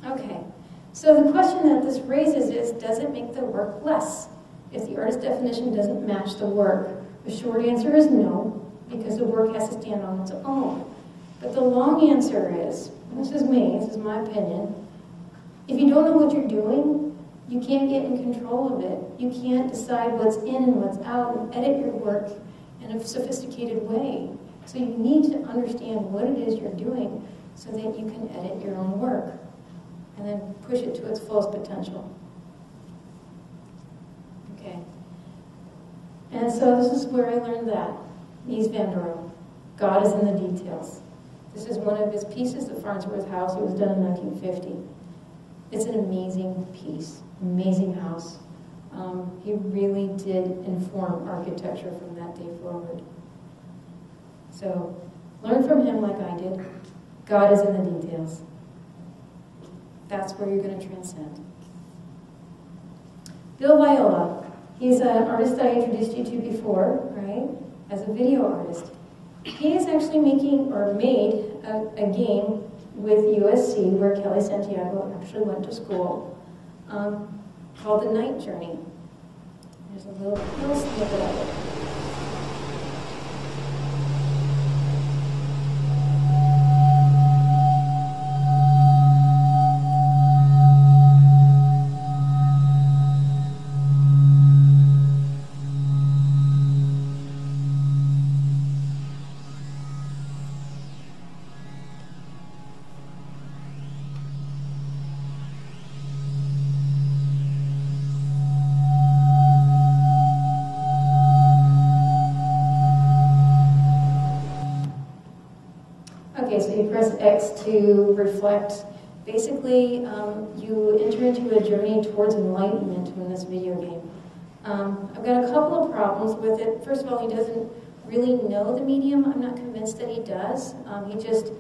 Okay, so the question that this raises is, does it make the work less if the artist definition doesn't match the work? The short answer is no, because the work has to stand on its own. But the long answer is, and this is my opinion, if you don't know what you're doing, you can't get in control of it. You can't decide what's in and what's out and edit your work in a sophisticated way. So you need to understand what it is you're doing so that you can edit your own work and then push it to its fullest potential. Okay. And so this is where I learned that. Mies van der Rohe. God is in the details. This is one of his pieces at Farnsworth House. It was done in 1950. It's an amazing piece, amazing house. He really did inform architecture from that day forward. So learn from him like I did. God is in the details. That's where you're going to transcend. Bill Viola. He's an artist that I introduced you to before, right? As a video artist. He is actually making, or made, a game with USC, where Kelly Santiago actually went to school, called The Night Journey. There's a little snippet of it. Press X to reflect. Basically, you enter into a journey towards enlightenment in this video game. I've got a couple of problems with it. First of all, he doesn't really know the medium. I'm not convinced that he does. He just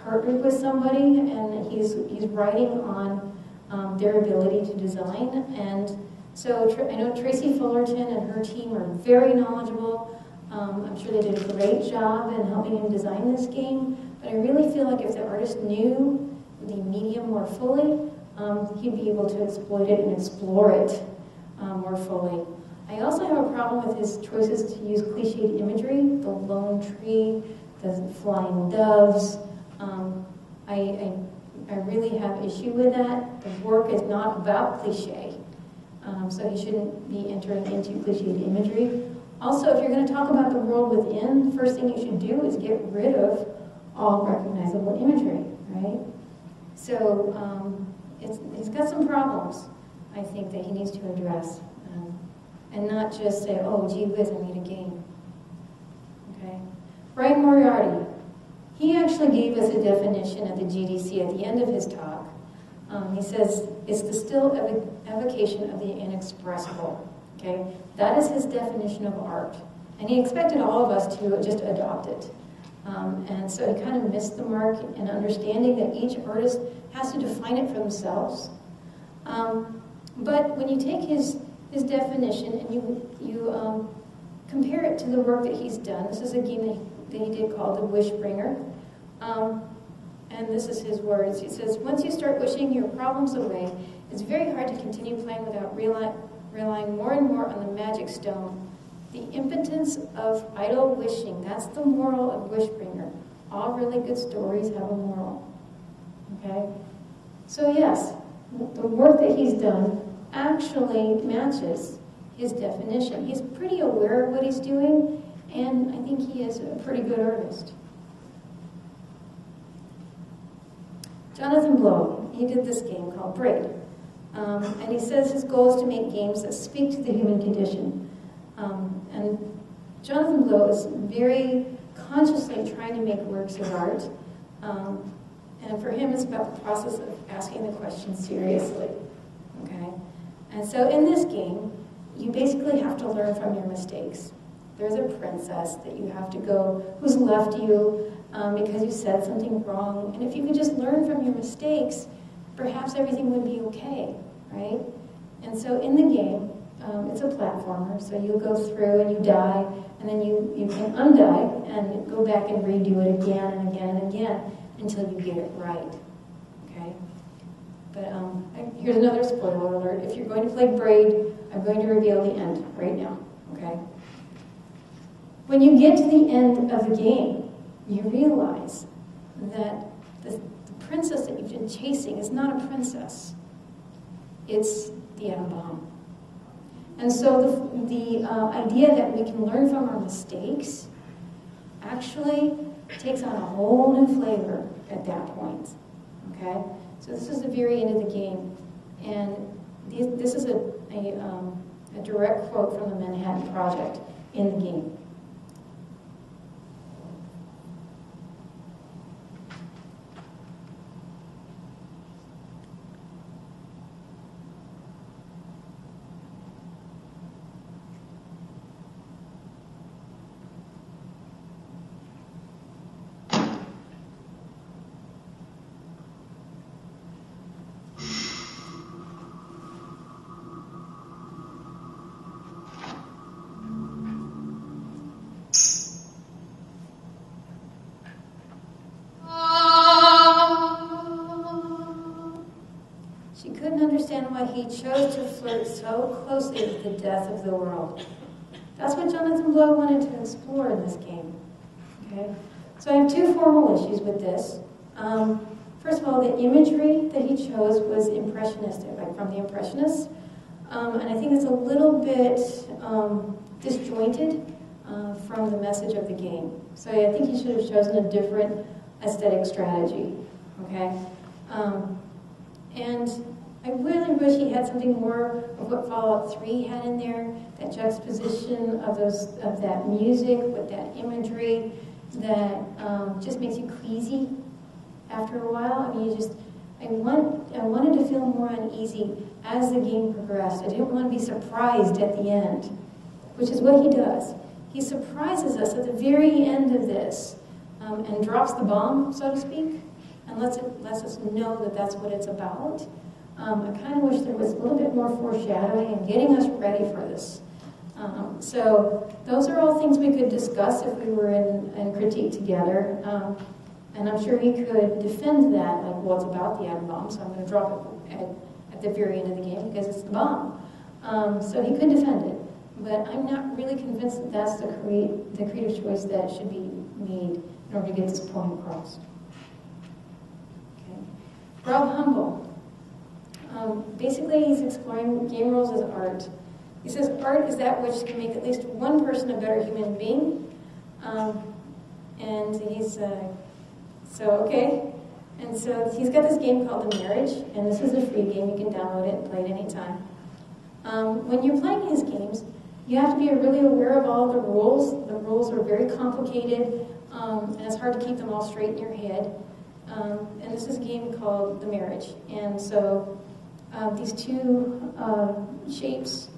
partnered with somebody, and he's writing on their ability to design. And so I know Tracy Fullerton and her team are very knowledgeable. I'm sure they did a great job in helping him design this game. But I really feel like if the artist knew the medium more fully, he'd be able to exploit it and explore it more fully. I also have a problem with his choices to use cliched imagery, the lone tree, the flying doves. I really have issue with that. The work is not about cliche, so he shouldn't be entering into cliched imagery. Also, if you're going to talk about the world within, the first thing you should do is get rid of all recognizable imagery, right? So it's got some problems, I think, that he needs to address, and not just say, oh, gee whiz, I made a game. Okay? Brian Moriarty, he actually gave us a definition at the GDC at the end of his talk. He says, it's the still evocation of the inexpressible. Okay? That is his definition of art. And he expected all of us to just adopt it. And so he kind of missed the mark in understanding that each artist has to define it for themselves. But when you take his definition and you compare it to the work that he's done, this is a game that he did called The Wishbringer. And this is his words. He says, once you start wishing your problems away, it's very hard to continue playing without relying more and more on the magic stone. The impotence of idle wishing, that's the moral of Wishbringer. All really good stories have a moral. Okay? So yes, the work that he's done actually matches his definition. He's pretty aware of what he's doing, and I think he is a pretty good artist. Jonathan Blow, he did this game called Braid. And he says his goal is to make games that speak to the human condition. And Jonathan Blow is very consciously trying to make works of art. And for him, it's about the process of asking the question seriously. Okay? And so in this game, you basically have to learn from your mistakes. There's a princess that you have to go, who's left you because you said something wrong. And if you could just learn from your mistakes, perhaps everything would be okay, right? And so in the game, it's a platformer, so you go through and you die, and then you can undie and go back and redo it again and again and again until you get it right, okay? here's another spoiler alert. If you're going to play Braid, I'm going to reveal the end right now, okay? When you get to the end of the game, you realize that the princess that you've been chasing is not a princess. It's the atom bomb. And so the idea that we can learn from our mistakes actually takes on a whole new flavor at that point, okay? So this is the very end of the game, and this is a direct quote from the Manhattan Project in the game. She couldn't understand why he chose to flirt so closely with the death of the world. That's what Jonathan Blow wanted to explore in this game. Okay? So I have two formal issues with this. First of all, the imagery that he chose was impressionistic, like from the Impressionists. And I think it's a little bit disjointed from the message of the game. So I think he should have chosen a different aesthetic strategy. Okay? And I really wish he had something more of what Fallout 3 had in there, that juxtaposition of that music with that imagery that just makes you queasy after a while. I mean, I wanted to feel more uneasy as the game progressed. I didn't want to be surprised at the end, which is what he does. He surprises us at the very end of this and drops the bomb, so to speak, and lets us know that that's what it's about. I kind of wish there was a little bit more foreshadowing and getting us ready for this. So those are all things we could discuss if we were in critique together. And I'm sure he could defend that, like, well, it's about the atom bomb, so I'm going to drop it at the very end of the game because it's the bomb. So he could defend it. But I'm not really convinced that that's the creative choice that should be made in order to get this point across. Okay. Rob Humble. Basically, he's exploring game rules as art. He says art is that which can make at least one person a better human being. And he's, okay. And so he's got this game called The Marriage, and this is a free game. You can download it and play it anytime. When you're playing his games, you have to be really aware of all the rules. The rules are very complicated, and it's hard to keep them all straight in your head. And this is a game called The Marriage. And so these two shapes,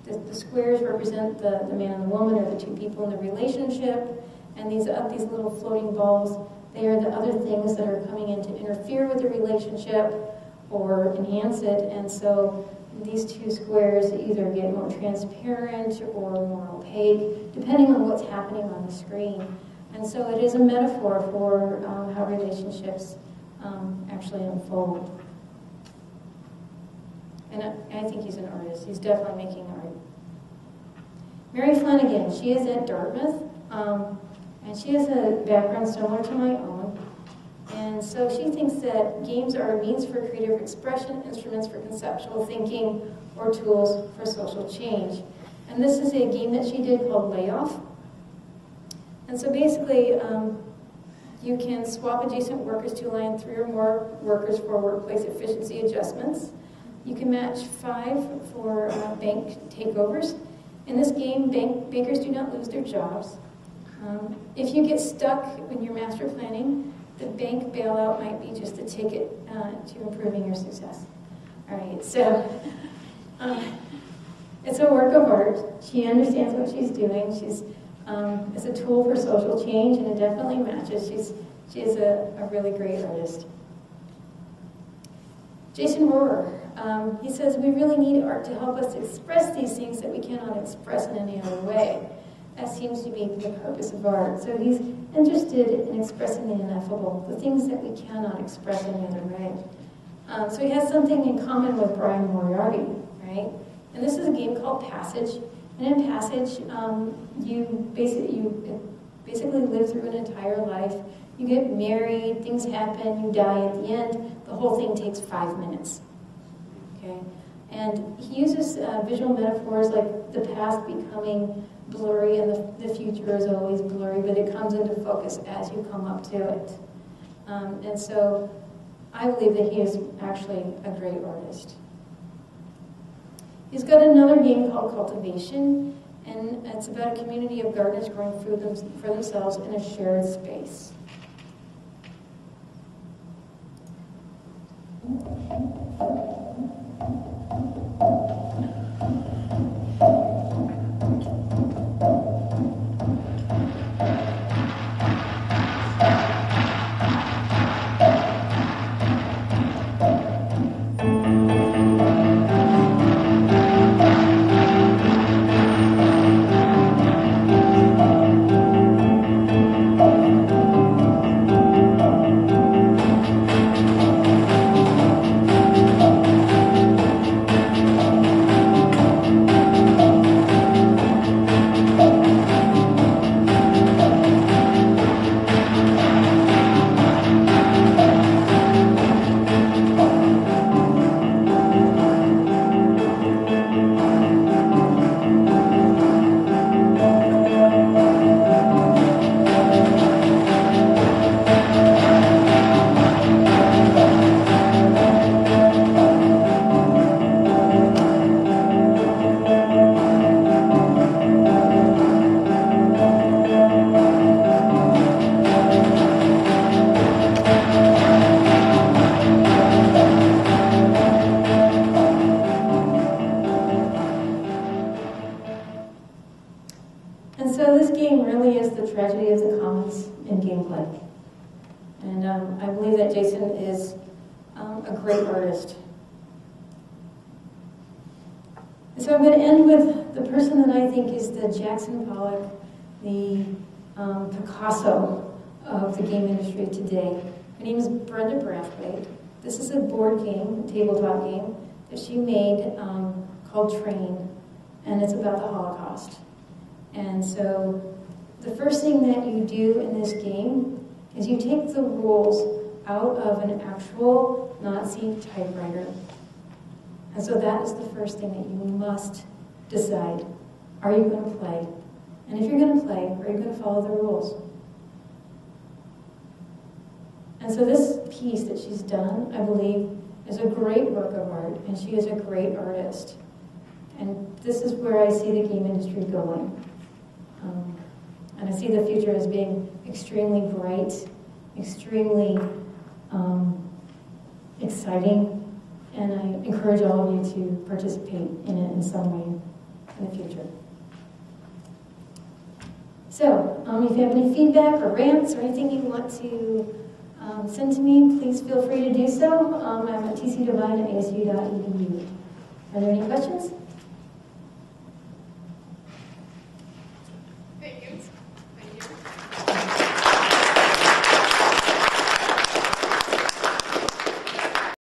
the squares represent the man and the woman, or the two people in the relationship. And these little floating balls, they are the other things that are coming in to interfere with the relationship or enhance it. And so these two squares either get more transparent or more opaque, depending on what's happening on the screen. And so it is a metaphor for how relationships actually unfold. And I think he's an artist. He's definitely making art. Mary Flanagan, she is at Dartmouth, and she has a background similar to my own. And so she thinks that games are a means for creative expression, instruments for conceptual thinking, or tools for social change. And this is a game that she did called Layoff. And so basically, you can swap adjacent workers to align 3 or more workers for workplace efficiency adjustments. You can match 5 for bank takeovers. In this game, bankers do not lose their jobs. If you get stuck when you're master planning, the bank bailout might be just a ticket to improving your success. All right, so it's a work of art. She understands what she's doing. It's a tool for social change, and it definitely matches. She is a really great artist. Jason Rohrer, he says, we really need art to help us express these things that we cannot express in any other way. That seems to be the purpose of art. So he's interested in expressing the ineffable, the things that we cannot express any other way. So he has something in common with Brian Moriarty, right? And this is a game called Passage. And in Passage, you basically live through an entire life. You get married, things happen, you die at the end. The whole thing takes 5 minutes. Okay? And he uses visual metaphors like the past becoming blurry and the future is always blurry, but it comes into focus as you come up to it. And so I believe that he is actually a great artist. He's got another game called Cultivation, and it's about a community of gardeners growing food for themselves in a shared space. And so this game really is the tragedy of the commons in gameplay. And I believe that Jason is a great artist. And so I'm going to end with the person that I think is the Jackson Pollock, the Picasso of the game industry today. Her name is Brenda Brathwaite. This is a board game, a tabletop game, that she made called Train, and it's about the Holocaust. And so the first thing that you do in this game is you take the rules out of an actual Nazi typewriter. And so that is the first thing that you must decide. Are you going to play? And if you're going to play, are you going to follow the rules? And so this piece that she's done, I believe, is a great work of art, and she is a great artist. And this is where I see the game industry going. And I see the future as being extremely bright, extremely exciting, and I encourage all of you to participate in it in some way in the future. So, if you have any feedback or rants or anything you want to send to me, please feel free to do so. I'm at tcdivine@asu.edu. Are there any questions?